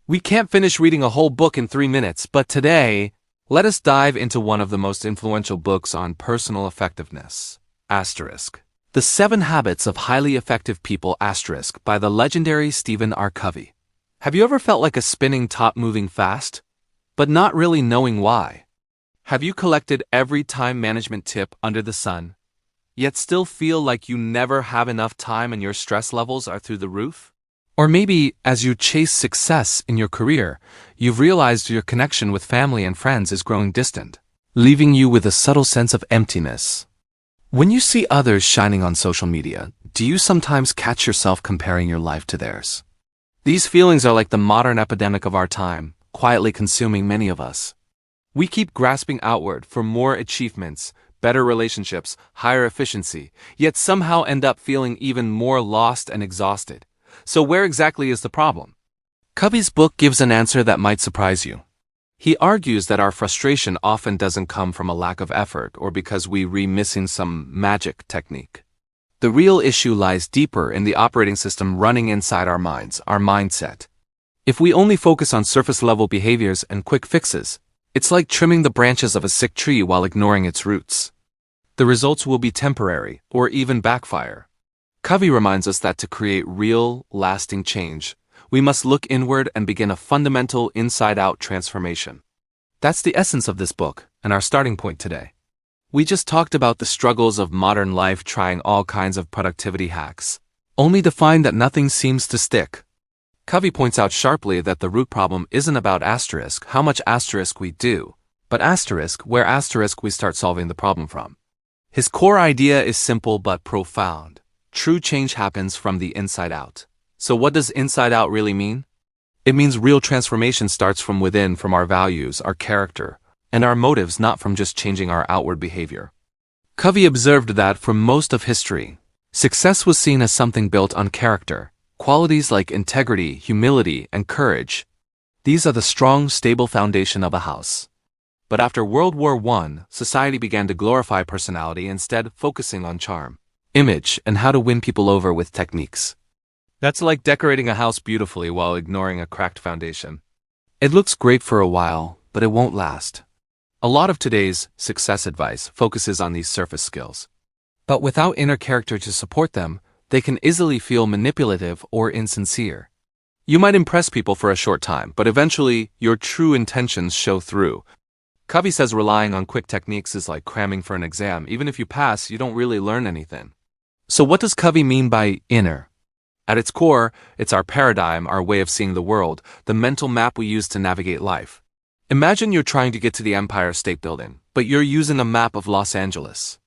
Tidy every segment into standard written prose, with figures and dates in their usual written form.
We can't finish reading a whole book in 3 minutes, but today, let us dive into one of the most influential books on personal effectiveness. Asterisk. The 7 Habits of Highly Effective People Asterisk by the legendary Stephen R. Covey. Have you ever felt like a spinning top moving fast, but not really knowing why? Have you collected every time management tip under the sun, yet still feel like you never have enough time and your stress levels are through the roof? Or maybe, as you chase success in your career, you've realized your connection with family and friends is growing distant, leaving you with a subtle sense of emptiness. When you see others shining on social media, do you sometimes catch yourself comparing your life to theirs? These feelings are like the modern epidemic of our time, quietly consuming many of us. We keep grasping outward for more achievements, better relationships, higher efficiency, yet somehow end up feeling even more lost and exhausted. So where exactly is the problem? Covey's book gives an answer that might surprise you. He argues that our frustration often doesn't come from a lack of effort or because we're missing some magic technique. The real issue lies deeper in the operating system running inside our minds, our mindset. If we only focus on surface-level behaviors and quick fixes, it's like trimming the branches of a sick tree while ignoring its roots. The results will be temporary or even backfire. Covey reminds us that to create real, lasting change, we must look inward and begin a fundamental inside-out transformation. That's the essence of this book and our starting point today. We just talked about the struggles of modern life trying all kinds of productivity hacks, only to find that nothing seems to stick. Covey points out sharply that the root problem isn't about asterisk, how much asterisk we do, but asterisk, where asterisk we start solving the problem from. His core idea is simple but profound. True change happens from the inside out. So what does inside out really mean? It means real transformation starts from within, from our values, our character, and our motives, not from just changing our outward behavior. Covey observed that for most of history, success was seen as something built on character, qualities like integrity, humility, and courage. These are the strong, stable foundation of a house. But after World War I, society began to glorify personality instead focusing on charm, image, and how to win people over with techniques. That's like decorating a house beautifully while ignoring a cracked foundation. It looks great for a while, but it won't last. A lot of today's success advice focuses on these surface skills. But without inner character to support them, they can easily feel manipulative or insincere. You might impress people for a short time, but eventually your true intentions show through. Covey says relying on quick techniques is like cramming for an exam. Even if you pass, you don't really learn anything. So what does Covey mean by inner? At its core, it's our paradigm, our way of seeing the world, the mental map we use to navigate life. Imagine you're trying to get to the Empire State Building, but you're using a map of Los Angeles.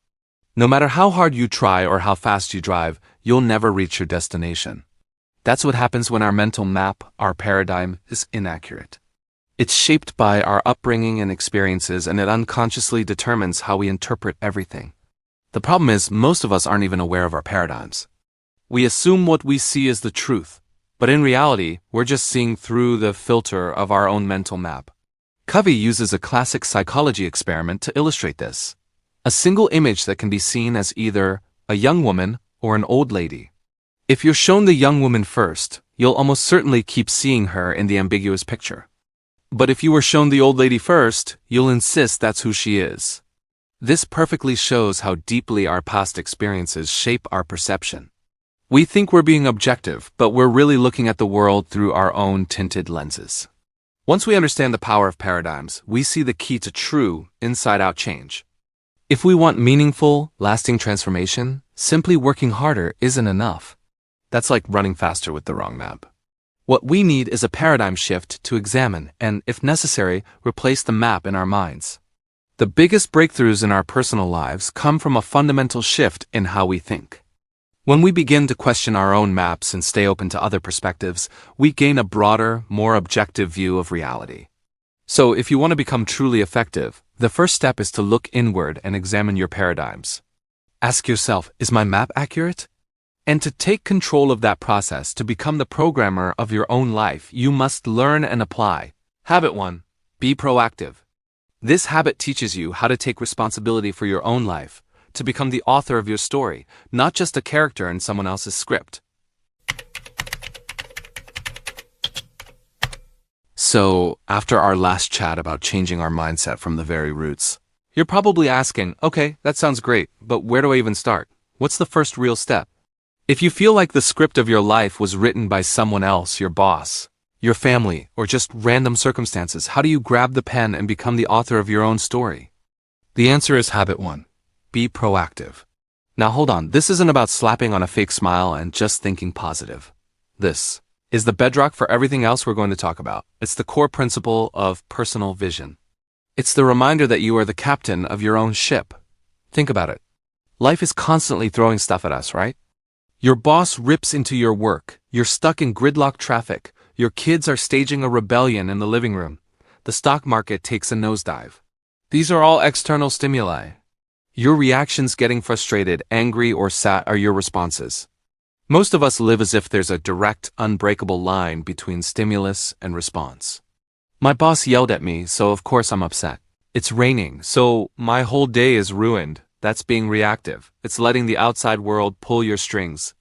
No matter how hard you try or how fast you drive, you'll never reach your destination. That's what happens when our mental map, our paradigm, is inaccurate. It's shaped by our upbringing and experiences, and it unconsciously determines how we interpret everything. The problem is, most of us aren't even aware of our paradigms. We assume what we see is the truth, but in reality, we're just seeing through the filter of our own mental map. Covey uses a classic psychology experiment to illustrate this. A single image that can be seen as either a young woman or an old lady. If you're shown the young woman first, you'll almost certainly keep seeing her in the ambiguous picture. But if you were shown the old lady first, you'll insist that's who she is. This perfectly shows how deeply our past experiences shape our perception. We think we're being objective, but we're really looking at the world through our own tinted lenses. Once we understand the power of paradigms, we see the key to true, inside-out change. If we want meaningful, lasting transformation, simply working harder isn't enough. That's like running faster with the wrong map. What we need is a paradigm shift to examine and, if necessary, replace the map in our minds. The biggest breakthroughs in our personal lives come from a fundamental shift in how we think. When we begin to question our own maps and stay open to other perspectives, we gain a broader, more objective view of reality. So, if you want to become truly effective, the first step is to look inward and examine your paradigms. Ask yourself, is my map accurate? And to take control of that process, to become the programmer of your own life, you must learn and apply. Habit 1. Be proactive. This habit teaches you how to take responsibility for your own life, to become the author of your story, not just a character in someone else's script. So, after our last chat about changing our mindset from the very roots, you're probably asking, okay, that sounds great, but where do I even start? What's the first real step? If you feel like the script of your life was written by someone else, your boss, your family, or just random circumstances, how do you grab the pen and become the author of your own story? The answer is habit 1. Be proactive. Now hold on, this isn't about slapping on a fake smile and just thinking positive. This is the bedrock for everything else we're going to talk about. It's the core principle of personal vision. It's the reminder that you are the captain of your own ship. Think about it. Life is constantly throwing stuff at us, right? Your boss rips into your work. You're stuck in gridlock traffic. Your kids are staging a rebellion in the living room. The stock market takes a nosedive. These are all external stimuli. Your reactions, getting frustrated, angry, or sad, are your responses. Most of us live as if there's a direct, unbreakable line between stimulus and response. My boss yelled at me, so of course I'm upset. It's raining, so my whole day is ruined. That's being reactive. It's letting the outside world pull your strings.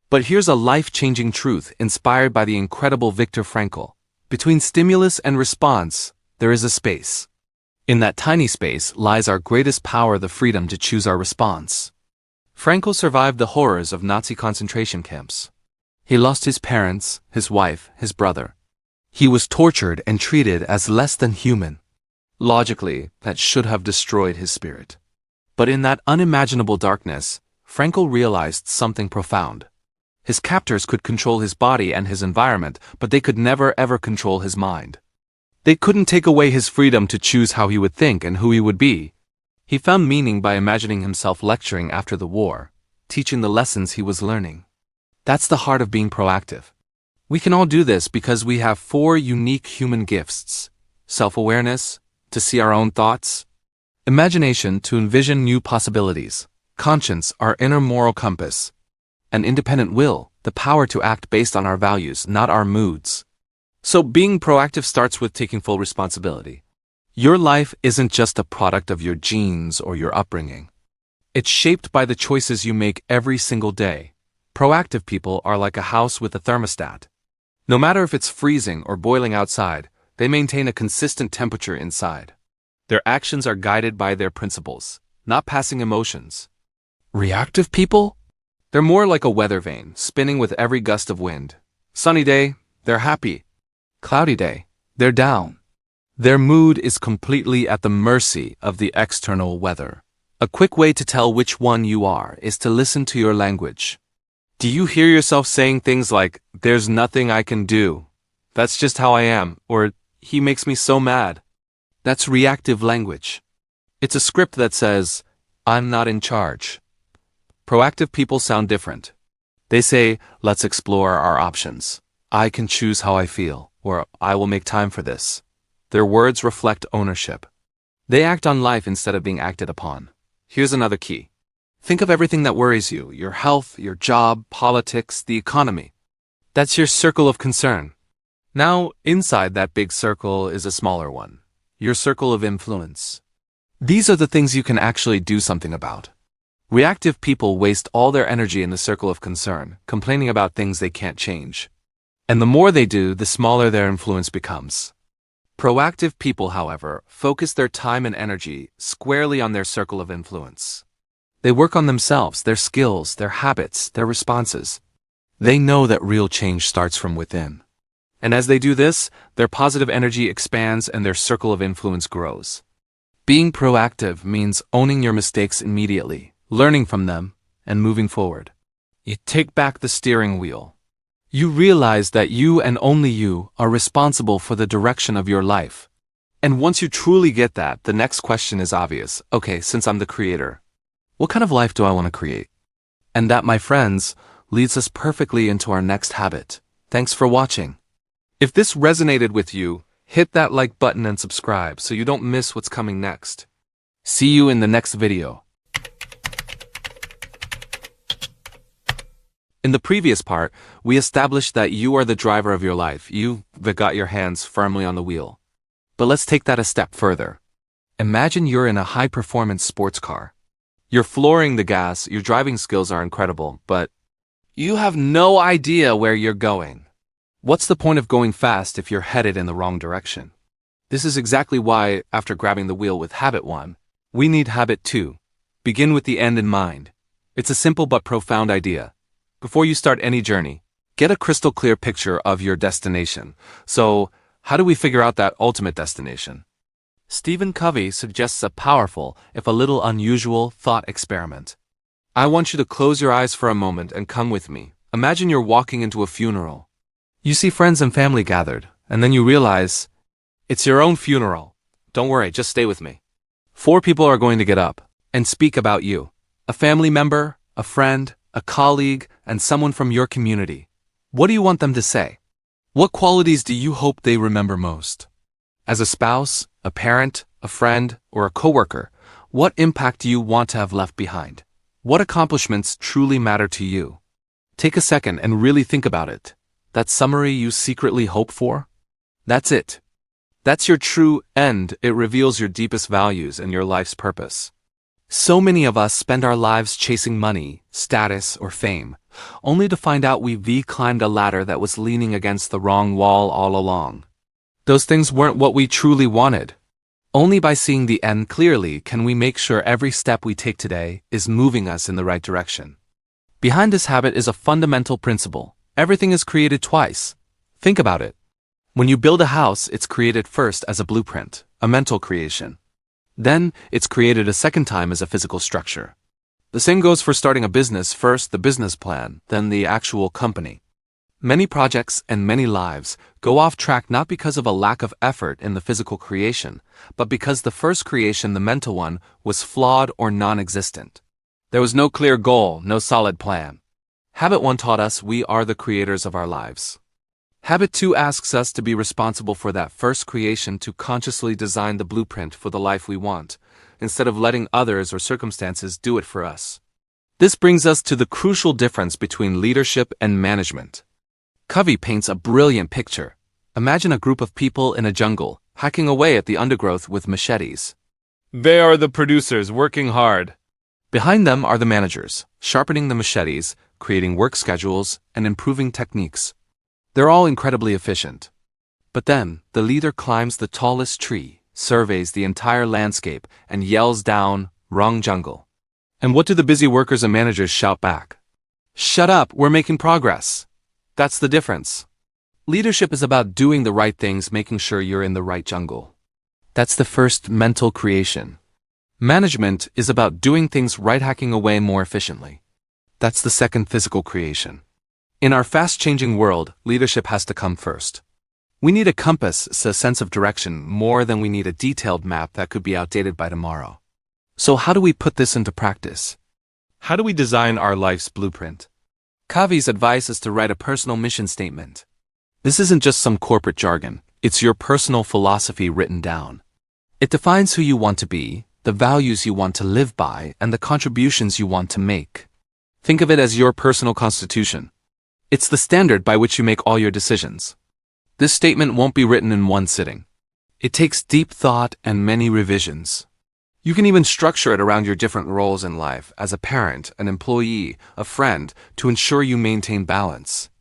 But here's a life-changing truth inspired by the incredible Viktor Frankl. Between stimulus and response, there is a space. In that tiny space lies our greatest power, the freedom to choose our response. Frankl survived the horrors of Nazi concentration camps. He lost his parents, his wife, his brother. He was tortured and treated as less than human. Logically, that should have destroyed his spirit. But in that unimaginable darkness, Frankl realized something profound. His captors could control his body and his environment, but they could never ever control his mind. They couldn't take away his freedom to choose how he would think and who he would be. He found meaning by imagining himself lecturing after the war, teaching the lessons he was learning. That's the heart of being proactive. We can all do this because we have 4 unique human gifts: self-awareness, to see our own thoughts; imagination, to envision new possibilities; conscience, our inner moral compass; and independent will, the power to act based on our values, not our moods. So being proactive starts with taking full responsibility. Your life isn't just a product of your genes or your upbringing. It's shaped by the choices you make every single day. Proactive people are like a house with a thermostat. No matter if it's freezing or boiling outside, they maintain a consistent temperature inside. Their actions are guided by their principles, not passing emotions. Reactive people? They're more like a weather vane, spinning with every gust of wind. Sunny day, they're happy. Cloudy day, they're down. Their mood is completely at the mercy of the external weather. A quick way to tell which one you are is to listen to your language. Do you hear yourself saying things like, "There's nothing I can do. That's just how I am," or "He makes me so mad"? That's reactive language. It's a script that says, "I'm not in charge." Proactive people sound different. They say, "Let's explore our options. I can choose how I feel," or "I will make time for this." Their words reflect ownership. They act on life instead of being acted upon. Here's another key. Think of everything that worries you: your health, your job, politics, the economy. That's your circle of concern. Now, inside that big circle is a smaller one. Your circle of influence. These are the things you can actually do something about. Reactive people waste all their energy in the circle of concern, complaining about things they can't change. And the more they do, the smaller their influence becomes. Proactive people, however, focus their time and energy squarely on their circle of influence. They work on themselves, their skills, their habits, their responses. They know that real change starts from within. And as they do this, their positive energy expands and their circle of influence grows. Being proactive means owning your mistakes immediately, learning from them, and moving forward. You take back the steering wheel. You realize that you and only you are responsible for the direction of your life. And once you truly get that, the next question is obvious. Okay, since I'm the creator, what kind of life do I want to create? And that, my friends, leads us perfectly into our next habit. Thanks for watching. If this resonated with you, hit that like button and subscribe so you don't miss what's coming next. See you in the next video. In the previous part, we established that you are the driver of your life, you that got your hands firmly on the wheel. But let's take that a step further. Imagine you're in a high-performance sports car. You're flooring the gas, your driving skills are incredible, but you have no idea where you're going. What's the point of going fast if you're headed in the wrong direction? This is exactly why, after grabbing the wheel with habit 1, we need habit 2. Begin with the end in mind. It's a simple but profound idea. Before you start any journey, get a crystal clear picture of your destination. So, how do we figure out that ultimate destination? Stephen Covey suggests a powerful, if a little unusual, thought experiment. I want you to close your eyes for a moment and come with me. Imagine you're walking into a funeral. You see friends and family gathered, and then you realize it's your own funeral. Don't worry, just stay with me. 4 people are going to get up and speak about you. A family member, a friend, a colleague, and someone from your community. What do you want them to say? What qualities do you hope they remember most? As a spouse, a parent, a friend, or a coworker, what impact do you want to have left behind? What accomplishments truly matter to you? Take a second and really think about it. That summary you secretly hope for? That's it. That's your true end. It reveals your deepest values and your life's purpose. So many of us spend our lives chasing money, status, or fame, only to find out we've climbed a ladder that was leaning against the wrong wall all along. Those things weren't what we truly wanted. Only by seeing the end clearly can we make sure every step we take today is moving us in the right direction. Behind this habit is a fundamental principle. Everything is created twice. Think about it. When you build a house, it's created first as a blueprint, a mental creation. Then, it's created a second time as a physical structure. The same goes for starting a business, first the business plan, then the actual company. Many projects and many lives go off track not because of a lack of effort in the physical creation, but because the first creation, the mental one, was flawed or non-existent. There was no clear goal, no solid plan. Habit 1 taught us we are the creators of our lives. Habit 2 asks us to be responsible for that first creation, to consciously design the blueprint for the life we want, instead of letting others or circumstances do it for us. This brings us to the crucial difference between leadership and management. Covey paints a brilliant picture. Imagine a group of people in a jungle, hacking away at the undergrowth with machetes. They are the producers working hard. Behind them are the managers, sharpening the machetes, creating work schedules, and improving techniques. They're all incredibly efficient. But then, the leader climbs the tallest tree, surveys the entire landscape, and yells down, "Wrong jungle." And what do the busy workers and managers shout back? "Shut up, we're making progress." That's the difference. Leadership is about doing the right things, making sure you're in the right jungle. That's the first mental creation. Management is about doing things right, hacking away more efficiently. That's the second physical creation. In our fast-changing world, leadership has to come first. We need a compass, a sense of direction, more than we need a detailed map that could be outdated by tomorrow. So how do we put this into practice? How do we design our life's blueprint? Covey's advice is to write a personal mission statement. This isn't just some corporate jargon, it's your personal philosophy written down. It defines who you want to be, the values you want to live by, and the contributions you want to make. Think of it as your personal constitution. It's the standard by which you make all your decisions. This statement won't be written in one sitting. It takes deep thought and many revisions. You can even structure it around your different roles in life, as a parent, an employee, a friend, to ensure you maintain balance.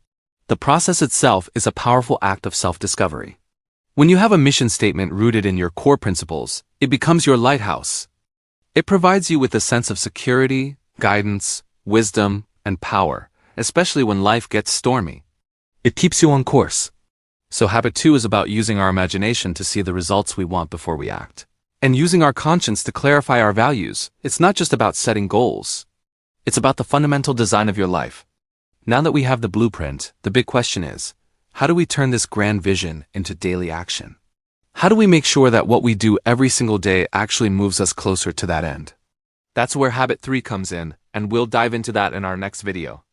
The process itself is a powerful act of self-discovery. When you have a mission statement rooted in your core principles, it becomes your lighthouse. It provides you with a sense of security, guidance, wisdom, and power, especially when life gets stormy. It keeps you on course. So habit 2 is about using our imagination to see the results we want before we act. And using our conscience to clarify our values. It's not just about setting goals. It's about the fundamental design of your life. Now that we have the blueprint, the big question is, how do we turn this grand vision into daily action? How do we make sure that what we do every single day actually moves us closer to that end? That's where habit 3 comes in, and we'll dive into that in our next video.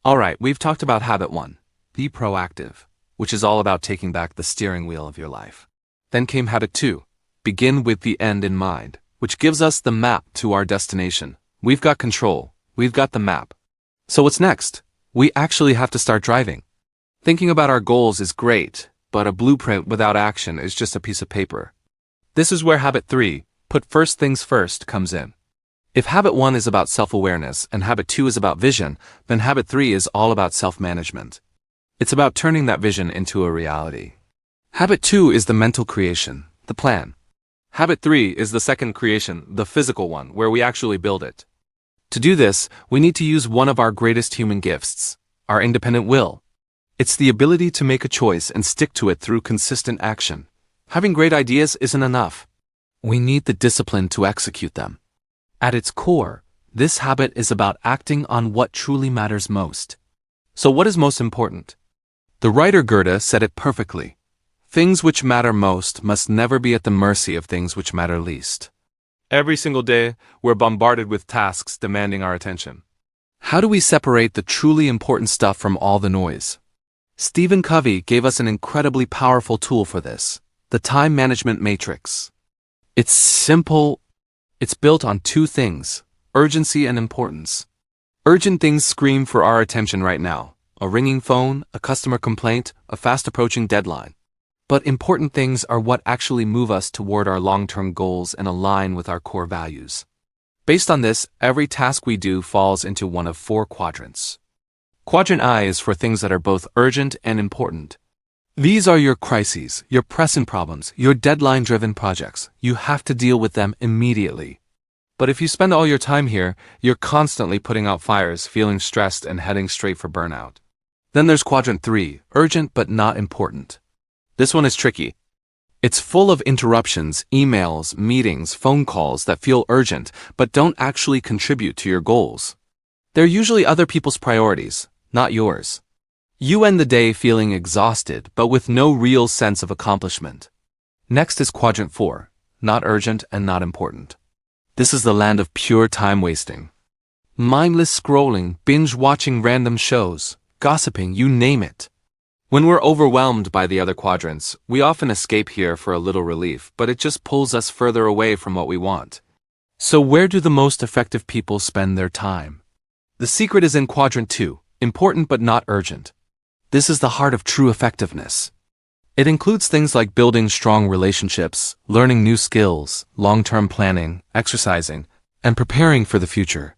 Alright, we've talked about habit 1, be proactive, which is all about taking back the steering wheel of your life. Then came habit 2, begin with the end in mind, which gives us the map to our destination. We've got control, we've got the map. So what's next? We actually have to start driving. Thinking about our goals is great, but a blueprint without action is just a piece of paper. This is where habit 3, put first things first, comes in. If habit 1 is about self-awareness and habit 2 is about vision, then habit 3 is all about self-management. It's about turning that vision into a reality. Habit 2 is the mental creation, the plan. Habit 3 is the second creation, the physical one, where we actually build it. To do this, we need to use one of our greatest human gifts, our independent will. It's the ability to make a choice and stick to it through consistent action. Having great ideas isn't enough. We need the discipline to execute them. At its core, this habit is about acting on what truly matters most. So what is most important? The writer Goethe said it perfectly. Things which matter most must never be at the mercy of things which matter least. Every single day, we're bombarded with tasks demanding our attention. How do we separate the truly important stuff from all the noise? Stephen Covey gave us an incredibly powerful tool for this, the time management matrix. It's simple. It's built on two things, urgency and importance. Urgent things scream for our attention right now. A ringing phone, a customer complaint, a fast-approaching deadline. But important things are what actually move us toward our long-term goals and align with our core values. Based on this, every task we do falls into one of 4 quadrants. Quadrant I is for things that are both urgent and important. These are your crises, your pressing problems, your deadline-driven projects. You have to deal with them immediately. But if you spend all your time here, you're constantly putting out fires, feeling stressed, and heading straight for burnout. Then there's Quadrant 3, urgent but not important. This one is tricky. It's full of interruptions, emails, meetings, phone calls that feel urgent but don't actually contribute to your goals. They're usually other people's priorities, not yours. You end the day feeling exhausted but with no real sense of accomplishment. Next is Quadrant 4, not urgent and not important. This is the land of pure time wasting. Mindless scrolling, binge-watching random shows, gossiping, you name it. When we're overwhelmed by the other quadrants, we often escape here for a little relief, but it just pulls us further away from what we want. So where do the most effective people spend their time? The secret is in Quadrant 2, important but not urgent. This is the heart of true effectiveness. It includes things like building strong relationships, learning new skills, long-term planning, exercising, and preparing for the future.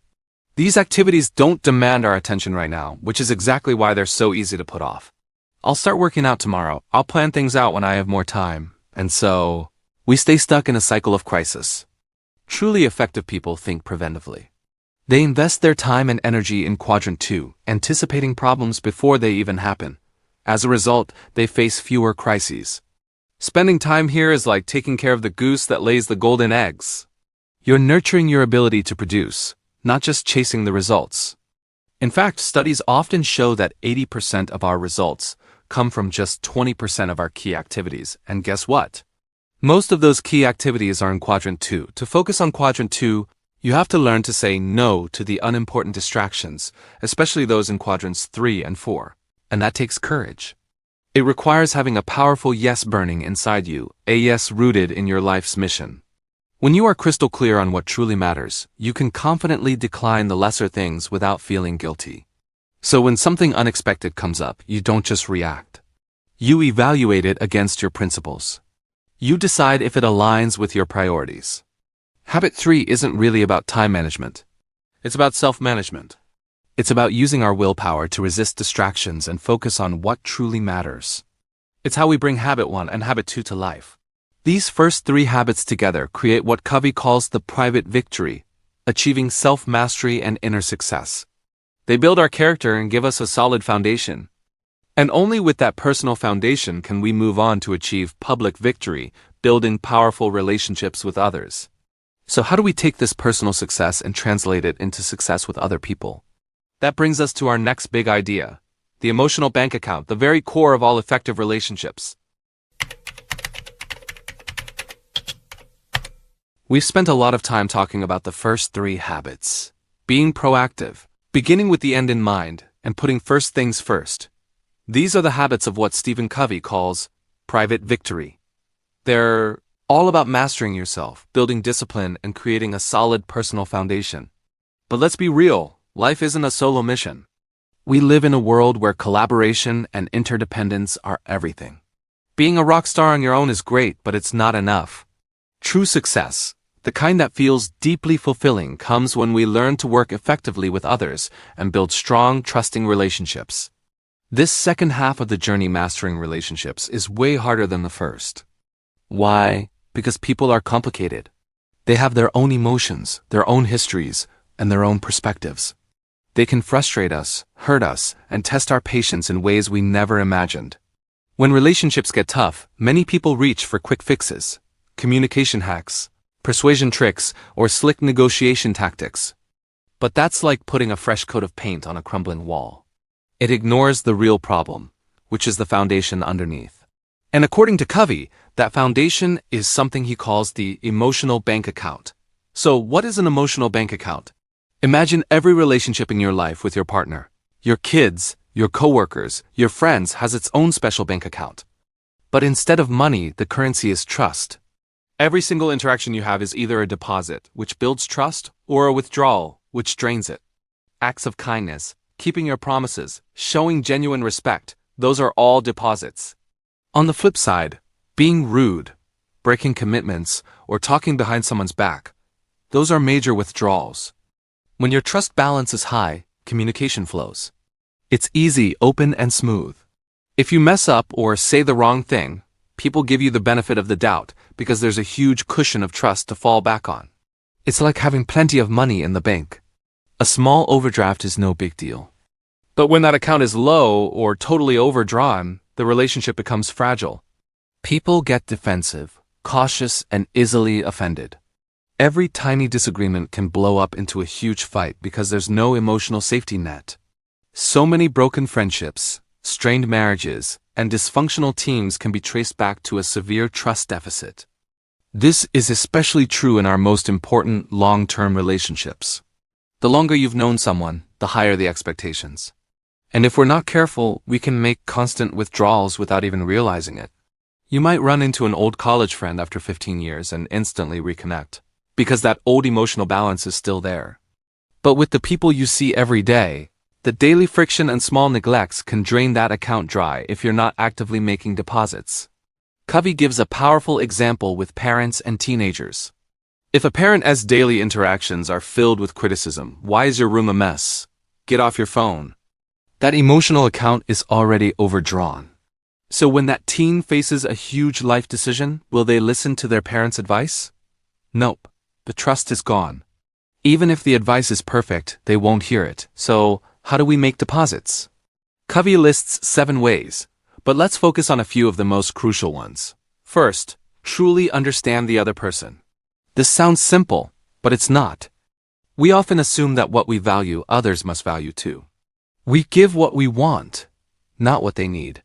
These activities don't demand our attention right now, which is exactly why they're so easy to put off. I'll start working out tomorrow. I'll plan things out when I have more time. And so, we stay stuck in a cycle of crisis. Truly effective people think preventively. They invest their time and energy in Quadrant 2, anticipating problems before they even happen. As a result, they face fewer crises. Spending time here is like taking care of the goose that lays the golden eggs. You're nurturing your ability to produce, not just chasing the results. In fact, studies often show that 80% of our results come from just 20% of our key activities. And guess what? Most of those key activities are in Quadrant 2. To focus on Quadrant 2, you have to learn to say no to the unimportant distractions, especially those in Quadrants 3 and 4. And that takes courage. It requires having a powerful yes burning inside you, a yes rooted in your life's mission. When you are crystal clear on what truly matters, you can confidently decline the lesser things without feeling guilty. So when something unexpected comes up, you don't just react. You evaluate it against your principles. You decide if it aligns with your priorities. Habit 3 isn't really about time management. It's about self-management. It's about using our willpower to resist distractions and focus on what truly matters. It's how we bring Habit 1 and Habit 2 to life. These first 3 habits together create what Covey calls the private victory, achieving self-mastery and inner success. They build our character and give us a solid foundation. And only with that personal foundation can we move on to achieve public victory, building powerful relationships with others. So how do we take this personal success and translate it into success with other people? That brings us to our next big idea, the emotional bank account, the very core of all effective relationships. We've spent a lot of time talking about the first 3 habits. Being proactive, beginning with the end in mind, and putting first things first. These are the habits of what Stephen Covey calls private victory. They're all about mastering yourself, building discipline, and creating a solid personal foundation. But let's be real, life isn't a solo mission. We live in a world where collaboration and interdependence are everything. Being a rock star on your own is great, but it's not enough. True success, The kind that feels deeply fulfilling comes when we learn to work effectively with others and build strong, trusting relationships. This second half of the journey mastering relationships is way harder than the first. Why? Because people are complicated. They have their own emotions, their own histories, and their own perspectives. They can frustrate us, hurt us, and test our patience in ways we never imagined. When relationships get tough, many people reach for quick fixes, communication hacks, persuasion tricks, or slick negotiation tactics. But that's like putting a fresh coat of paint on a crumbling wall. It ignores the real problem, which is the foundation underneath. And according to Covey, that foundation is something he calls the emotional bank account. So what is an emotional bank account? Imagine every relationship in your life with your partner, your kids, your coworkers, your friends has its own special bank account. But instead of money, the currency is trust. Every single interaction you have is either a deposit, which builds trust, or a withdrawal, which drains it. Acts of kindness, keeping your promises, showing genuine respect, those are all deposits. On the flip side, being rude, breaking commitments, or talking behind someone's back, those are major withdrawals. When your trust balance is high, communication flows. It's easy, open, and smooth. If you mess up or say the wrong thing, people give you the benefit of the doubt because there's a huge cushion of trust to fall back on. It's like having plenty of money in the bank. A small overdraft is no big deal. But when that account is low or totally overdrawn, the relationship becomes fragile. People get defensive, cautious, and easily offended. Every tiny disagreement can blow up into a huge fight because there's no emotional safety net. So many broken friendships, strained marriages, and dysfunctional teams can be traced back to a severe trust deficit. This is especially true in our most important long-term relationships. The longer you've known someone, the higher the expectations. And if we're not careful, we can make constant withdrawals without even realizing it. You might run into an old college friend after 15 years and instantly reconnect, because that old emotional balance is still there. But with the people you see every day, the daily friction and small neglects can drain that account dry if you're not actively making deposits. Covey gives a powerful example with parents and teenagers. If a parent's daily interactions are filled with criticism, "Why is your room a mess? Get off your phone," that emotional account is already overdrawn. So when that teen faces a huge life decision, will they listen to their parents' advice? Nope. The trust is gone. Even if the advice is perfect, they won't hear it. So, how do we make deposits? Covey lists 7 ways, but let's focus on a few of the most crucial ones. First, truly understand the other person. This sounds simple, but it's not. We often assume that what we value, others must value too. We give what we want, not what they need.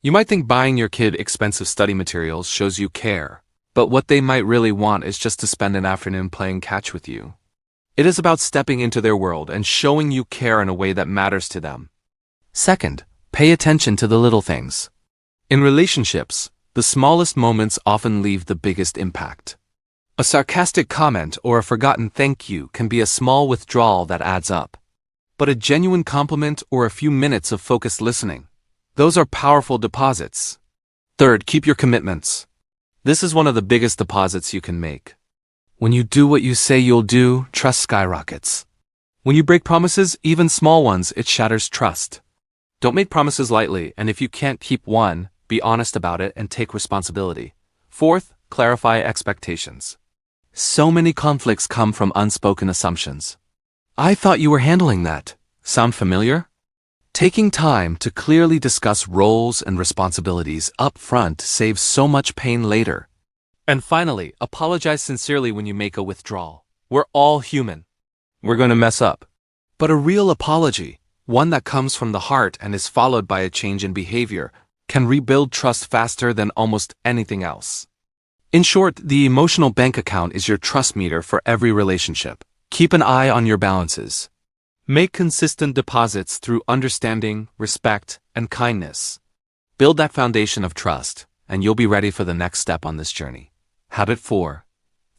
You might think buying your kid expensive study materials shows you care, but what they might really want is just to spend an afternoon playing catch with you. It is about stepping into their world and showing you care in a way that matters to them. Second, pay attention to the little things. In relationships, the smallest moments often leave the biggest impact. A sarcastic comment or a forgotten thank you can be a small withdrawal that adds up. But a genuine compliment or a few minutes of focused listening, those are powerful deposits. Third, keep your commitments. This is one of the biggest deposits you can make. When you do what you say you'll do, trust skyrockets. When you break promises, even small ones, it shatters trust. Don't make promises lightly, and if you can't keep one, be honest about it and take responsibility. Fourth, clarify expectations. So many conflicts come from unspoken assumptions. I thought you were handling that. Sound familiar? Taking time to clearly discuss roles and responsibilities up front saves so much pain later. And finally, apologize sincerely when you make a withdrawal. We're all human. We're going to mess up. But a real apology, one that comes from the heart and is followed by a change in behavior, can rebuild trust faster than almost anything else. In short, the emotional bank account is your trust meter for every relationship. Keep an eye on your balances. Make consistent deposits through understanding, respect, and kindness. Build that foundation of trust, and you'll be ready for the next step on this journey. Habit 4.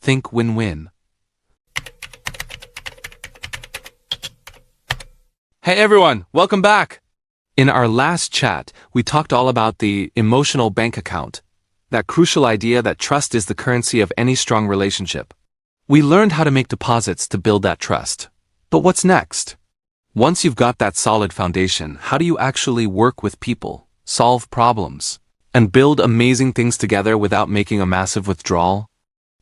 Think win-win. Hey everyone, welcome back! In our last chat, we talked all about the emotional bank account, that crucial idea that trust is the currency of any strong relationship. We learned how to make deposits to build that trust. But what's next? Once you've got that solid foundation, how do you actually work with people, solve problems, and build amazing things together without making a massive withdrawal?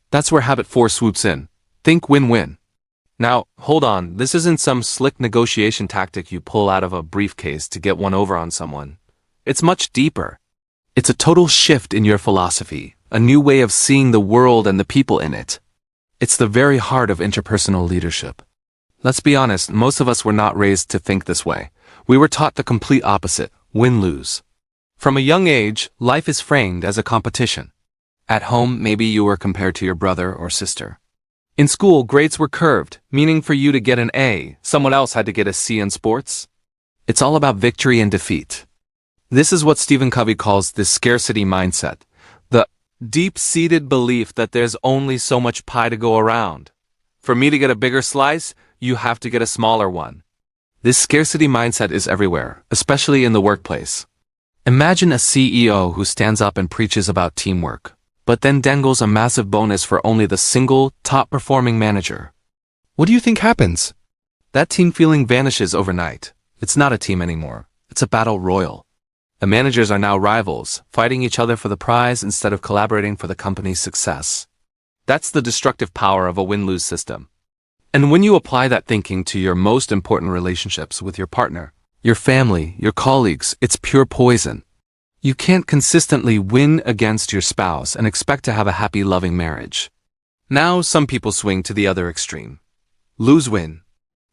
That's where habit 4 swoops in. Think win-win. Now, hold on, this isn't some slick negotiation tactic you pull out of a briefcase to get one over on someone. It's much deeper. It's a total shift in your philosophy, a new way of seeing the world and the people in it. It's the very heart of interpersonal leadership. Let's be honest, most of us were not raised to think this way. We were taught the complete opposite, win-lose. From a young age, life is framed as a competition. At home, maybe you were compared to your brother or sister. In school, grades were curved, meaning for you to get an A, someone else had to get a C in sports. It's all about victory and defeat. This is what Stephen Covey calls the scarcity mindset, the deep-seated belief that there's only so much pie to go around. For me to get a bigger slice, you have to get a smaller one. This scarcity mindset is everywhere, especially in the workplace. Imagine a CEO who stands up and preaches about teamwork, but then dangles a massive bonus for only the single, top-performing manager. What do you think happens? That team feeling vanishes overnight. It's not a team anymore. It's a battle royal. The managers are now rivals, fighting each other for the prize instead of collaborating for the company's success. That's the destructive power of a win-lose system. And when you apply that thinking to your most important relationships with your partner, your family, your colleagues, it's pure poison. You can't consistently win against your spouse and expect to have a happy, loving marriage. Now some people swing to the other extreme. Lose-win.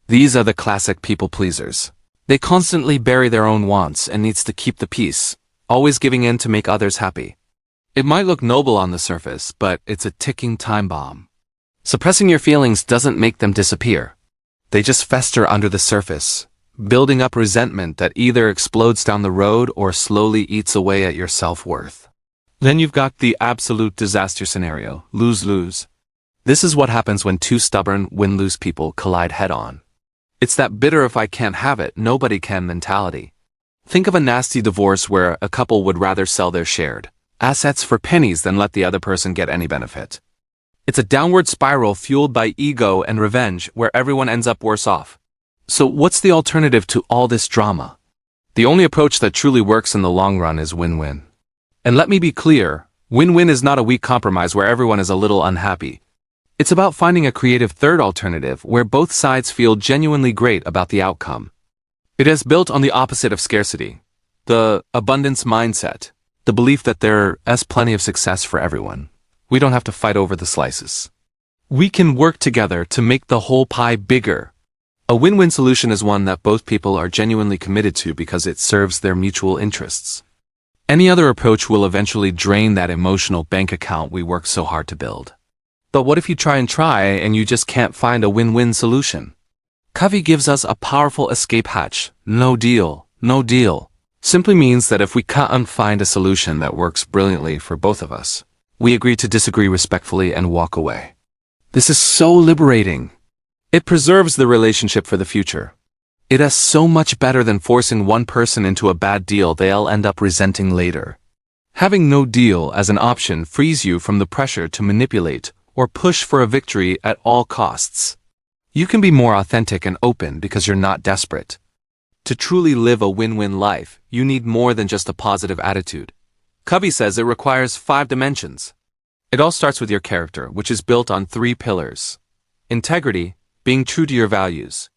These are the classic people pleasers. They constantly bury their own wants and needs to keep the peace, always giving in to make others happy. It might look noble on the surface, but it's a ticking time bomb. Suppressing your feelings doesn't make them disappear. They just fester under the surface, building up resentment that either explodes down the road or slowly eats away at your self-worth. Then you've got the absolute disaster scenario, lose-lose. This is what happens when two stubborn, win-lose people collide head-on. It's that bitter if I can't have it, nobody can mentality. Think of a nasty divorce where a couple would rather sell their shared assets for pennies than let the other person get any benefit. It's a downward spiral fueled by ego and revenge where everyone ends up worse off. So what's the alternative to all this drama? The only approach that truly works in the long run is win-win. And let me be clear, win-win is not a weak compromise where everyone is a little unhappy. It's about finding a creative third alternative where both sides feel genuinely great about the outcome. It is built on the opposite of scarcity, the abundance mindset, the belief that there is plenty of success for everyone. We don't have to fight over the slices. We can work together to make the whole pie bigger. A win-win solution is one that both people are genuinely committed to because it serves their mutual interests. Any other approach will eventually drain that emotional bank account we worked so hard to build. But what if you try and you just can't find a win-win solution? Covey gives us a powerful escape hatch. No deal, no deal. Simply means that if we can't find a solution that works brilliantly for both of us, we agree to disagree respectfully and walk away. This is so liberating. It preserves the relationship for the future. It is so much better than forcing one person into a bad deal they'll end up resenting later. Having no deal as an option frees you from the pressure to manipulate or push for a victory at all costs. You can be more authentic and open because you're not desperate. To truly live a win-win life, you need more than just a positive attitude. Covey says it requires 5 dimensions. It all starts with your character, which is built on 3 pillars. Integrity, being true to your values.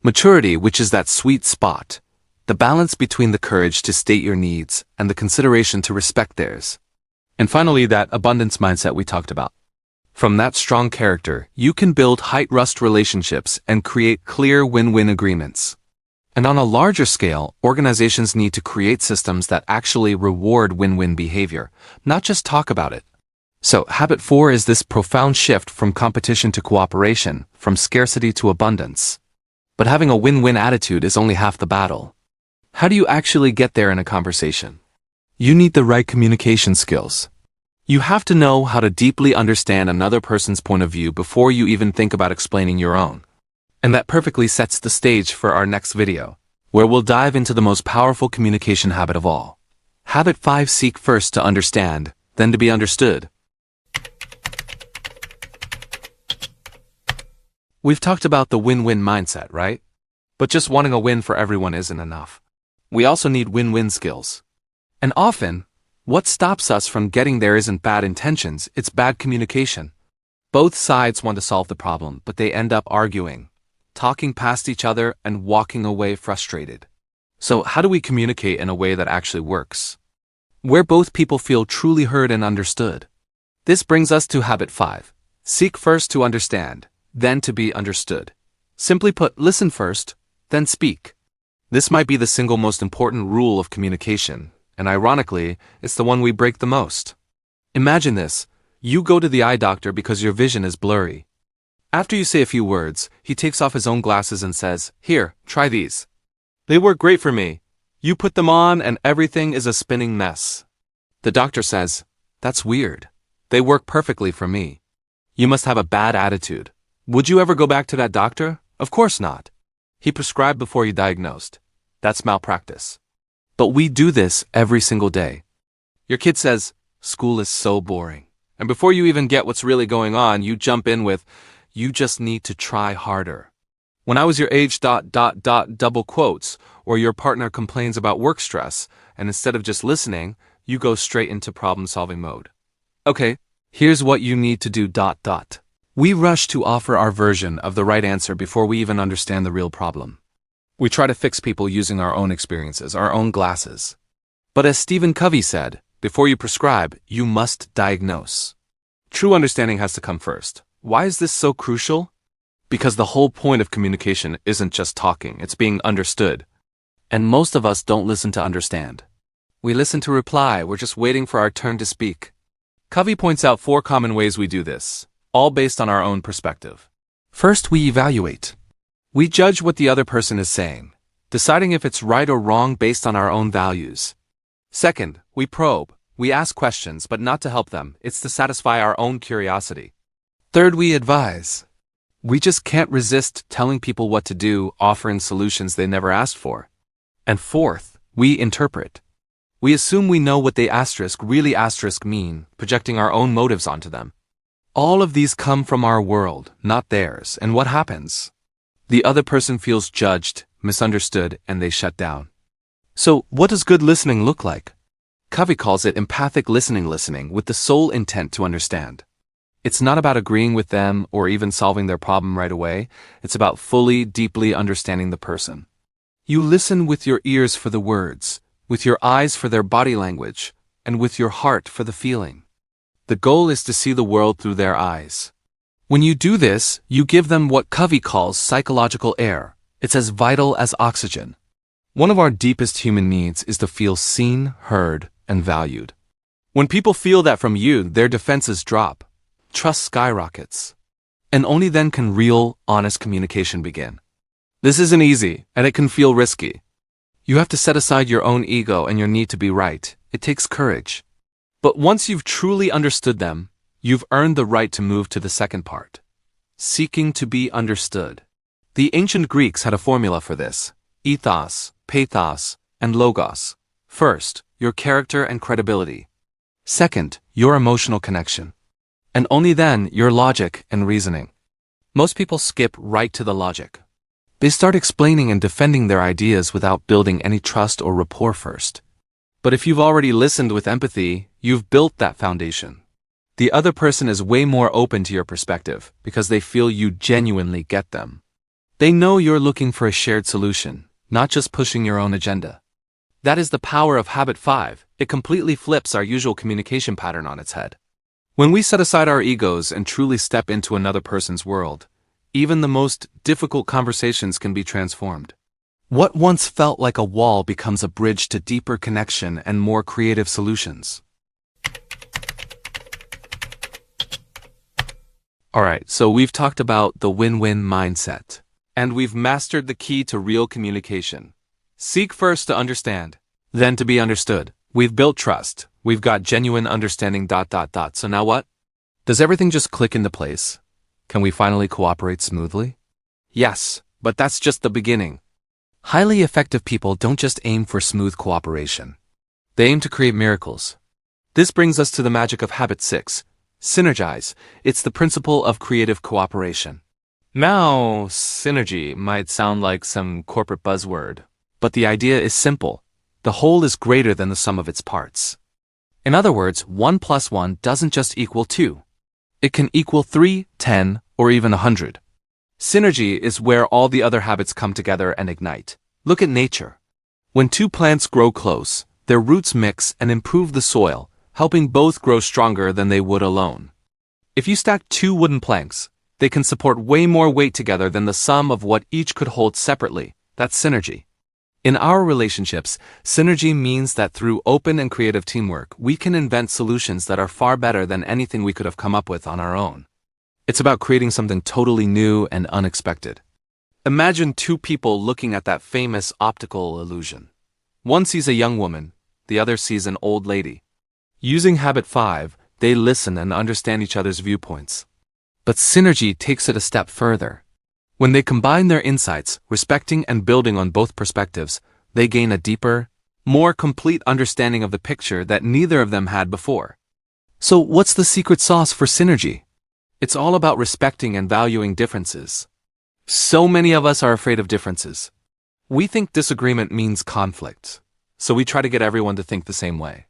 Maturity, which is that sweet spot, the balance between the courage to state your needs and the consideration to respect theirs. And finally, that abundance mindset we talked about. From that strong character, you can build high-trust relationships and create clear win-win agreements. And on a larger scale, organizations need to create systems that actually reward win-win behavior, not just talk about it. So, habit 4 is this profound shift from competition to cooperation, from scarcity to abundance. But having a win-win attitude is only half the battle. How do you actually get there in a conversation? You need the right communication skills. You have to know how to deeply understand another person's point of view before you even think about explaining your own. And that perfectly sets the stage for our next video, where we'll dive into the most powerful communication habit of all. Habit 5: seek first to understand, then to be understood. We've talked about the win-win mindset, right? But just wanting a win for everyone isn't enough. We also need win-win skills. And often, what stops us from getting there isn't bad intentions, it's bad communication. Both sides want to solve the problem, but they end up arguing, talking past each other, and walking away frustrated. So how do we communicate in a way that actually works? Where both people feel truly heard and understood. This brings us to habit 5. Seek first to understand, then to be understood. Simply put, listen first, then speak. This might be the single most important rule of communication, and ironically, it's the one we break the most. Imagine this. You go to the eye doctor because your vision is blurry. After you say a few words, he takes off his own glasses and says, "Here, try these. They work great for me. You put them on and everything is a spinning mess." The doctor says, "That's weird. They work perfectly for me. You must have a bad attitude. Would you ever go back to that doctor? Of course not. He prescribed before he diagnosed. That's malpractice." But we do this every single day. Your kid says, "School is so boring." And before you even get what's really going on, you jump in with, "You just need to try harder." When I was your age ... double quotes, or your partner complains about work stress, and instead of just listening, you go straight into problem-solving mode. Okay, here's what you need to do ... We rush to offer our version of the right answer before we even understand the real problem. We try to fix people using our own experiences, our own glasses. But as Covey said, before you prescribe, you must diagnose. True understanding has to come first. Why is this so crucial? Because the whole point of communication isn't just talking, it's being understood. And most of us don't listen to understand. We listen to reply, we're just waiting for our turn to speak. Covey points out 4 common ways we do this, all based on our own perspective. First, we evaluate. We judge what the other person is saying, deciding if it's right or wrong based on our own values. Second, we probe. We ask questions, but not to help them, it's to satisfy our own curiosity. Third, we advise. We just can't resist telling people what to do, offering solutions they never asked for. And fourth, we interpret. We assume we know what they really mean, projecting our own motives onto them. All of these come from our world, not theirs, and what happens? The other person feels judged, misunderstood, and they shut down. So, what does good listening look like? Covey calls it empathic listening with the sole intent to understand. It's not about agreeing with them or even solving their problem right away. It's about fully, deeply understanding the person. You listen with your ears for the words, with your eyes for their body language, and with your heart for the feeling. The goal is to see the world through their eyes. When you do this, you give them what Covey calls psychological air. It's as vital as oxygen. One of our deepest human needs is to feel seen, heard, and valued. When people feel that from you, their defenses drop. Trust skyrockets. And only then can real, honest communication begin. This isn't easy, and it can feel risky. You have to set aside your own ego and your need to be right. It takes courage. But once you've truly understood them, you've earned the right to move to the second part. Seeking to be understood. The ancient Greeks had a formula for this. Ethos, pathos, and logos. First, your character and credibility. Second, your emotional connection. And only then, your logic and reasoning. Most people skip right to the logic. They start explaining and defending their ideas without building any trust or rapport first. But if you've already listened with empathy, you've built that foundation. The other person is way more open to your perspective because they feel you genuinely get them. They know you're looking for a shared solution, not just pushing your own agenda. That is the power of habit 5. It completely flips our usual communication pattern on its head. When we set aside our egos and truly step into another person's world, even the most difficult conversations can be transformed. What once felt like a wall becomes a bridge to deeper connection and more creative solutions. Alright, so we've talked about the win-win mindset. And we've mastered the key to real communication. Seek first to understand, then to be understood. We've built trust. We've got genuine understanding ... So now what? Does everything just click into place? Can we finally cooperate smoothly? Yes, but that's just the beginning. Highly effective people don't just aim for smooth cooperation. They aim to create miracles. This brings us to the magic of habit 6. Synergize. It's the principle of creative cooperation. Now, synergy might sound like some corporate buzzword, but the idea is simple. The whole is greater than the sum of its parts. In other words, 1 plus 1 doesn't just equal 2. It can equal 3, 10, or even 100. Synergy is where all the other habits come together and ignite. Look at nature. When two plants grow close, their roots mix and improve the soil, helping both grow stronger than they would alone. If you stack two wooden planks, they can support way more weight together than the sum of what each could hold separately. That's synergy. In our relationships, synergy means that through open and creative teamwork, we can invent solutions that are far better than anything we could have come up with on our own. It's about creating something totally new and unexpected. Imagine two people looking at that famous optical illusion. One sees a young woman, the other sees an old lady. Using habit 5, they listen and understand each other's viewpoints. But synergy takes it a step further. When they combine their insights, respecting and building on both perspectives, they gain a deeper, more complete understanding of the picture that neither of them had before. So what's the secret sauce for synergy? It's all about respecting and valuing differences. So many of us are afraid of differences. We think disagreement means conflict, so we try to get everyone to think the same way.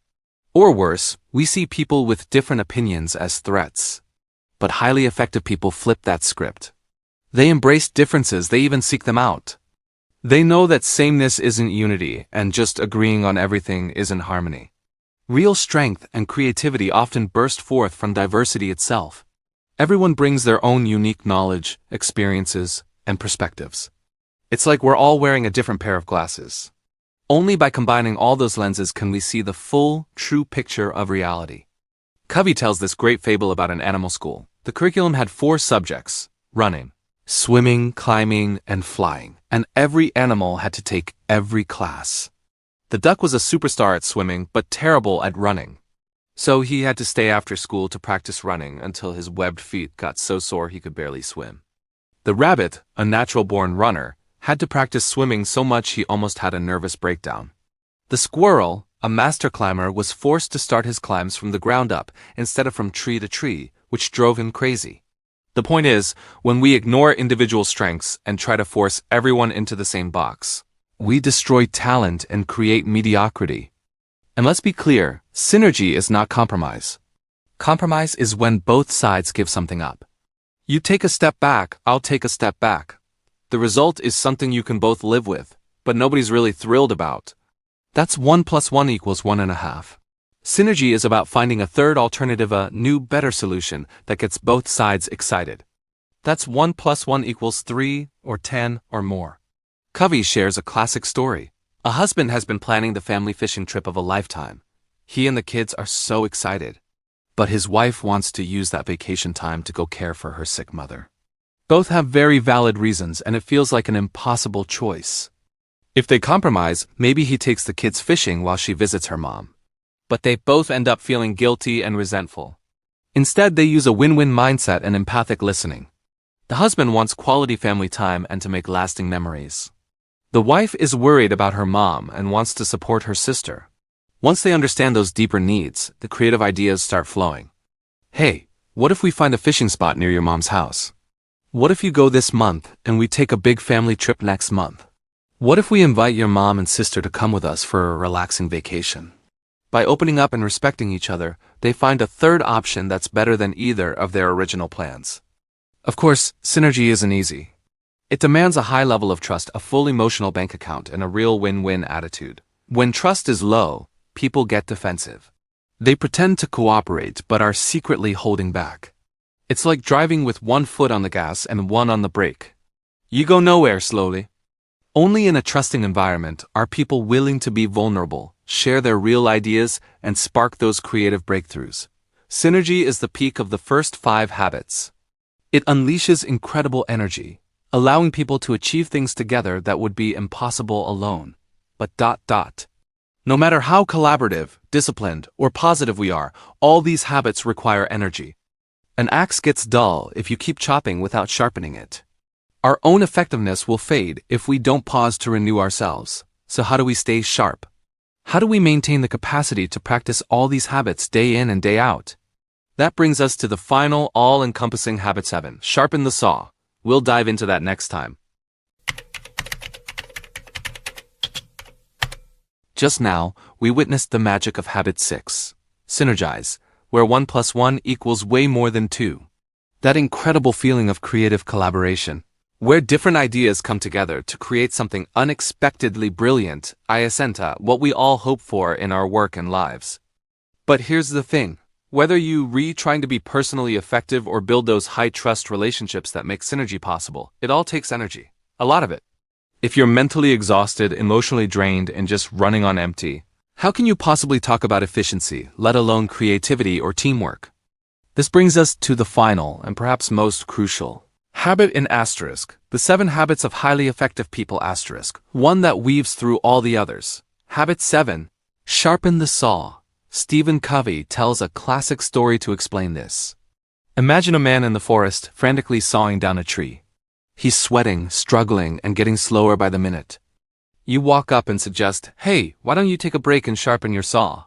Or worse, we see people with different opinions as threats. But highly effective people flip that script. They embrace differences, they even seek them out. They know that sameness isn't unity, and just agreeing on everything isn't harmony. Real strength and creativity often burst forth from diversity itself. Everyone brings their own unique knowledge, experiences, and perspectives. It's like we're all wearing a different pair of glasses. Only by combining all those lenses can we see the full, true picture of reality. Covey tells this great fable about an animal school. The curriculum had 4 subjects: running, swimming, climbing, and flying, and every animal had to take every class. The duck was a superstar at swimming, but terrible at running. So he had to stay after school to practice running until his webbed feet got so sore he could barely swim. The rabbit, a natural-born runner, had to practice swimming so much he almost had a nervous breakdown. The squirrel, a master climber, was forced to start his climbs from the ground up instead of from tree to tree, which drove him crazy. The point is, when we ignore individual strengths and try to force everyone into the same box, we destroy talent and create mediocrity. And let's be clear, synergy is not compromise. Compromise is when both sides give something up. You take a step back, I'll take a step back. The result is something you can both live with, but nobody's really thrilled about. That's 1 plus 1 equals 1.5. Synergy is about finding a third alternative, a new, better solution that gets both sides excited. That's 1 plus 1 equals 3 or 10 or more. Covey shares a classic story. A husband has been planning the family fishing trip of a lifetime. He and the kids are so excited. But his wife wants to use that vacation time to go care for her sick mother. Both have very valid reasons, and it feels like an impossible choice. If they compromise, maybe he takes the kids fishing while she visits her mom. But they both end up feeling guilty and resentful. Instead, they use a win-win mindset and empathic listening. The husband wants quality family time and to make lasting memories. The wife is worried about her mom and wants to support her sister. Once they understand those deeper needs, the creative ideas start flowing. Hey, what if we find a fishing spot near your mom's house? What if you go this month and we take a big family trip next month? What if we invite your mom and sister to come with us for a relaxing vacation? By opening up and respecting each other, they find a third option that's better than either of their original plans. Of course, synergy isn't easy. It demands a high level of trust, a full emotional bank account, and a real win-win attitude. When trust is low, people get defensive. They pretend to cooperate but are secretly holding back. It's like driving with one foot on the gas and one on the brake. You go nowhere slowly. Only in a trusting environment are people willing to be vulnerable, share their real ideas, and spark those creative breakthroughs. Synergy is the peak of the first 5 habits. It unleashes incredible energy, allowing people to achieve things together that would be impossible alone. But no matter how collaborative, disciplined, or positive we are, all these habits require energy. An axe gets dull if you keep chopping without sharpening it. Our own effectiveness will fade if we don't pause to renew ourselves. So how do we stay sharp? How do we maintain the capacity to practice all these habits day in and day out? That brings us to the final, all-encompassing habit 7, sharpen the saw. We'll dive into that next time. Just now, we witnessed the magic of habit 6, synergize, where 1 plus 1 equals way more than 2. That incredible feeling of creative collaboration, where different ideas come together to create something unexpectedly brilliant, what we all hope for in our work and lives. But here's the thing. Whether you trying to be personally effective or build those high-trust relationships that make synergy possible, it all takes energy. A lot of it. If you're mentally exhausted, emotionally drained, and just running on empty, how can you possibly talk about efficiency, let alone creativity or teamwork? This brings us to the final and perhaps most crucial habit in asterisk, the 7 habits of highly effective people asterisk, one that weaves through all the others. Habit 7, sharpen the saw. Stephen Covey tells a classic story to explain this. Imagine a man in the forest frantically sawing down a tree. He's sweating, struggling, and getting slower by the minute. You walk up and suggest, "Hey, why don't you take a break and sharpen your saw?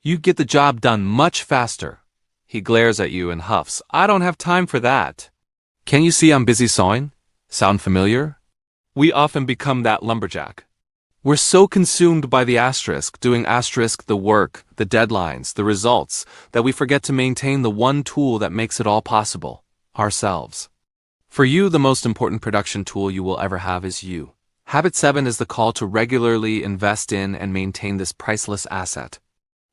You'd get the job done much faster." He glares at you and huffs, "I don't have time for that. Can you see I'm busy sawing?" Sound familiar? We often become that lumberjack. We're so consumed by the asterisk, doing asterisk the work, the deadlines, the results, that we forget to maintain the one tool that makes it all possible, ourselves. For you, the most important production tool you will ever have is you. Habit 7 is the call to regularly invest in and maintain this priceless asset.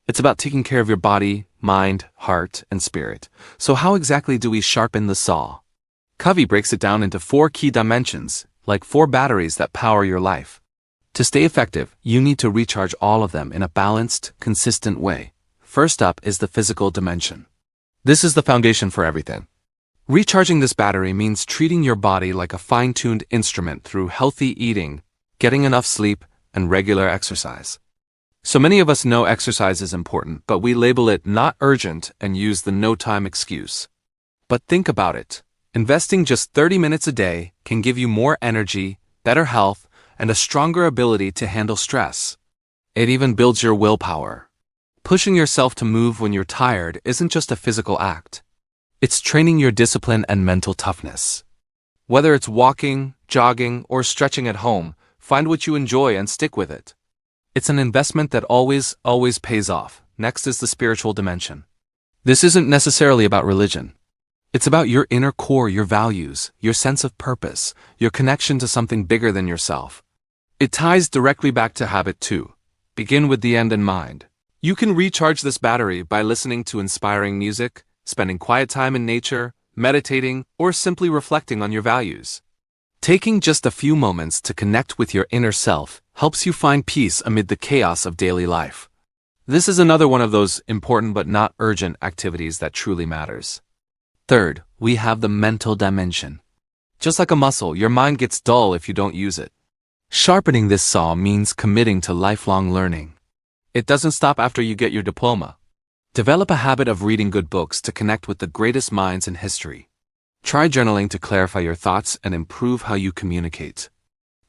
It's about taking care of your body, mind, heart, and spirit. So how exactly do we sharpen the saw? Covey breaks it down into 4 key dimensions, like 4 batteries that power your life. To stay effective, you need to recharge all of them in a balanced, consistent way. First up is the physical dimension. This is the foundation for everything. Recharging this battery means treating your body like a fine-tuned instrument through healthy eating, getting enough sleep, and regular exercise. So many of us know exercise is important, but we label it not urgent and use the no-time excuse. But think about it. Investing just 30 minutes a day can give you more energy, better health, and a stronger ability to handle stress. It even builds your willpower. Pushing yourself to move when you're tired isn't just a physical act. It's training your discipline and mental toughness. Whether it's walking, jogging, or stretching at home, find what you enjoy and stick with it. It's an investment that always pays off. Next is the spiritual dimension. This isn't necessarily about religion. It's about your inner core, your values, your sense of purpose, your connection to something bigger than yourself. It ties directly back to habit 2. Begin with the end in mind. You can recharge this battery by listening to inspiring music, spending quiet time in nature, meditating, or simply reflecting on your values. Taking just a few moments to connect with your inner self helps you find peace amid the chaos of daily life. This is another one of those important but not urgent activities that truly matters. Third, we have the mental dimension. Just like a muscle, your mind gets dull if you don't use it. Sharpening this saw means committing to lifelong learning. It doesn't stop after you get your diploma. Develop a habit of reading good books to connect with the greatest minds in history. Try journaling to clarify your thoughts and improve how you communicate.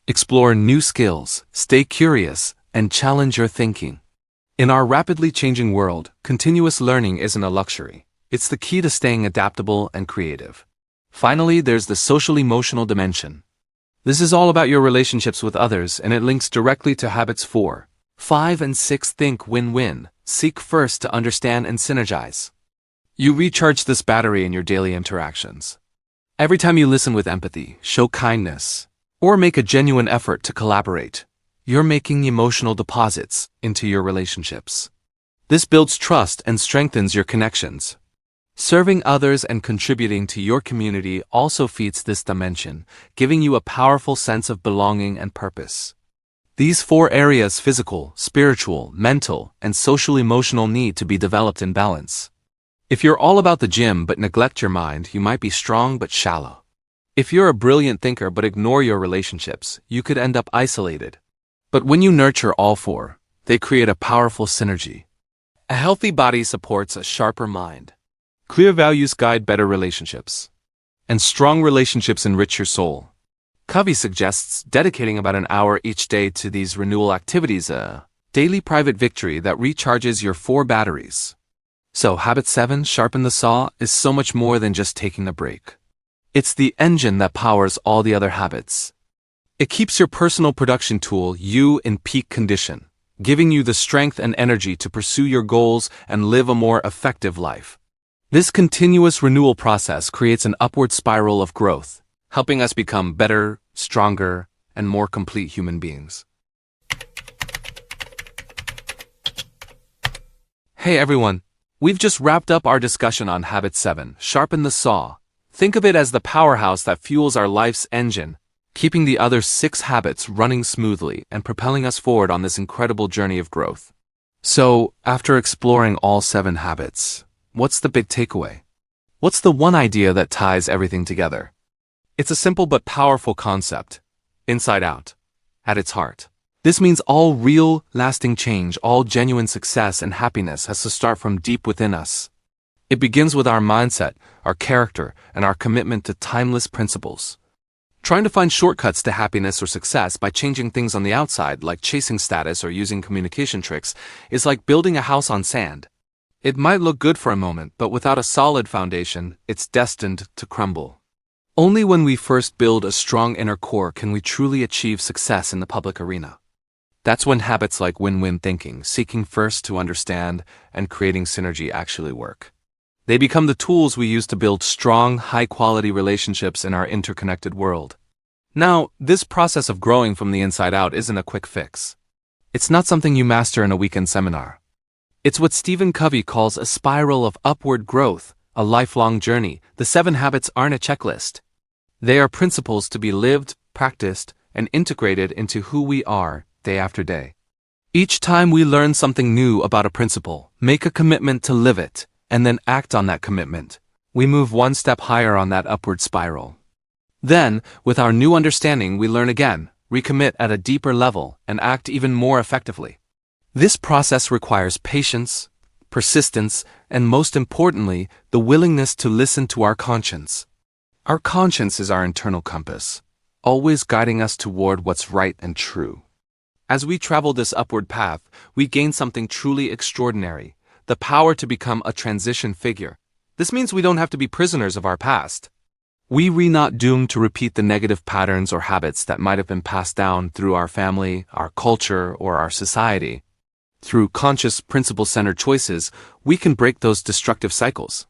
Explore new skills, stay curious, and challenge your thinking. In our rapidly changing world, continuous learning isn't a luxury. It's the key to staying adaptable and creative. Finally, there's the social-emotional dimension. This is all about your relationships with others, and it links directly to habits 4, 5, and 6. Think win-win. Seek first to understand and synergize. You recharge this battery in your daily interactions. Every time you listen with empathy, show kindness, or make a genuine effort to collaborate, you're making emotional deposits into your relationships. This builds trust and strengthens your connections. Serving others and contributing to your community also feeds this dimension, giving you a powerful sense of belonging and purpose. These 4 areas, physical, spiritual, mental, and social-emotional, need to be developed in balance. If you're all about the gym but neglect your mind, you might be strong but shallow. If you're a brilliant thinker but ignore your relationships, you could end up isolated. But when you nurture all 4, they create a powerful synergy. A healthy body supports a sharper mind. Clear values guide better relationships. And strong relationships enrich your soul. Covey suggests dedicating about an hour each day to these renewal activities, a daily private victory that recharges your 4 batteries. So habit 7, sharpen the saw, is so much more than just taking a break. It's the engine that powers all the other habits. It keeps your personal production tool, you, in peak condition, giving you the strength and energy to pursue your goals and live a more effective life. This continuous renewal process creates an upward spiral of growth, helping us become better, stronger, and more complete human beings. Hey everyone, we've just wrapped up our discussion on Habit 7, Sharpen the Saw. Think of it as the powerhouse that fuels our life's engine, keeping the other 6 habits running smoothly and propelling us forward on this incredible journey of growth. So, after exploring all 7 habits, what's the big takeaway? What's the one idea that ties everything together? It's a simple but powerful concept, inside out, at its heart. This means all real, lasting change, all genuine success and happiness has to start from deep within us. It begins with our mindset, our character, and our commitment to timeless principles. Trying to find shortcuts to happiness or success by changing things on the outside, like chasing status or using communication tricks, is like building a house on sand. It might look good for a moment, but without a solid foundation, it's destined to crumble. Only when we first build a strong inner core can we truly achieve success in the public arena. That's when habits like win-win thinking, seeking first to understand, and creating synergy actually work. They become the tools we use to build strong, high-quality relationships in our interconnected world. Now, this process of growing from the inside out isn't a quick fix. It's not something you master in a weekend seminar. It's what Covey calls a spiral of upward growth, a lifelong journey. The 7 habits aren't a checklist. They are principles to be lived, practiced, and integrated into who we are day after day. Each time we learn something new about a principle, make a commitment to live it, and then act on that commitment, we move one step higher on that upward spiral. Then, with our new understanding, we learn again, recommit at a deeper level, and act even more effectively. This process requires patience, persistence, and most importantly, the willingness to listen to our conscience. Our conscience is our internal compass, always guiding us toward what's right and true. As we travel this upward path, we gain something truly extraordinary, the power to become a transition figure. This means we don't have to be prisoners of our past. We're not doomed to repeat the negative patterns or habits that might have been passed down through our family, our culture, or our society. Through conscious, principle-centered choices, we can break those destructive cycles.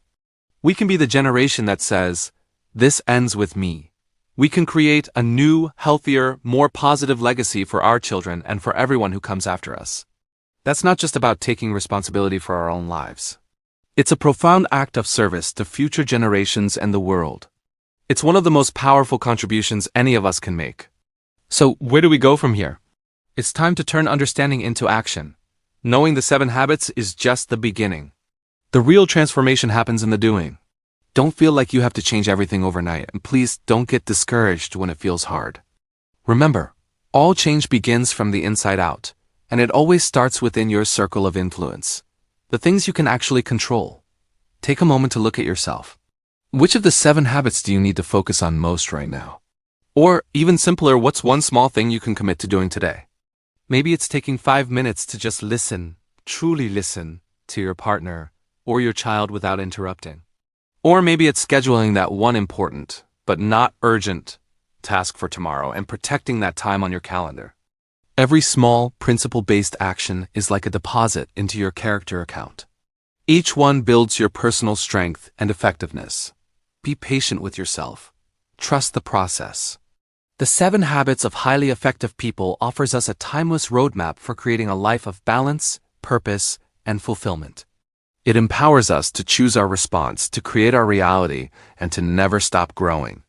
We can be the generation that says, "This ends with me." We can create a new, healthier, more positive legacy for our children and for everyone who comes after us. That's not just about taking responsibility for our own lives. It's a profound act of service to future generations and the world. It's one of the most powerful contributions any of us can make. So, where do we go from here? It's time to turn understanding into action. Knowing the 7 habits is just the beginning. The real transformation happens in the doing. Don't feel like you have to change everything overnight, and please don't get discouraged when it feels hard. Remember, all change begins from the inside out, and it always starts within your circle of influence. The things you can actually control. Take a moment to look at yourself. Which of the 7 habits do you need to focus on most right now? Or, even simpler, what's one small thing you can commit to doing today? Maybe it's taking 5 minutes to just listen, truly listen, to your partner or your child without interrupting. Or maybe it's scheduling that one important, but not urgent, task for tomorrow and protecting that time on your calendar. Every small, principle-based action is like a deposit into your character account. Each one builds your personal strength and effectiveness. Be patient with yourself. Trust the process. The 7 Habits of Highly Effective People offers us a timeless roadmap for creating a life of balance, purpose, and fulfillment. It empowers us to choose our response, to create our reality, and to never stop growing.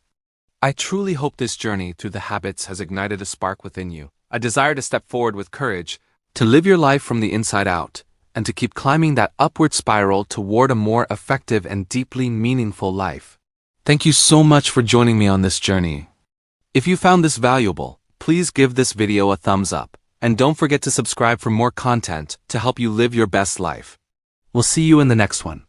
I truly hope this journey through the habits has ignited a spark within you, a desire to step forward with courage, to live your life from the inside out, and to keep climbing that upward spiral toward a more effective and deeply meaningful life. Thank you so much for joining me on this journey. If you found this valuable, please give this video a thumbs up, and don't forget to subscribe for more content to help you live your best life. We'll see you in the next one.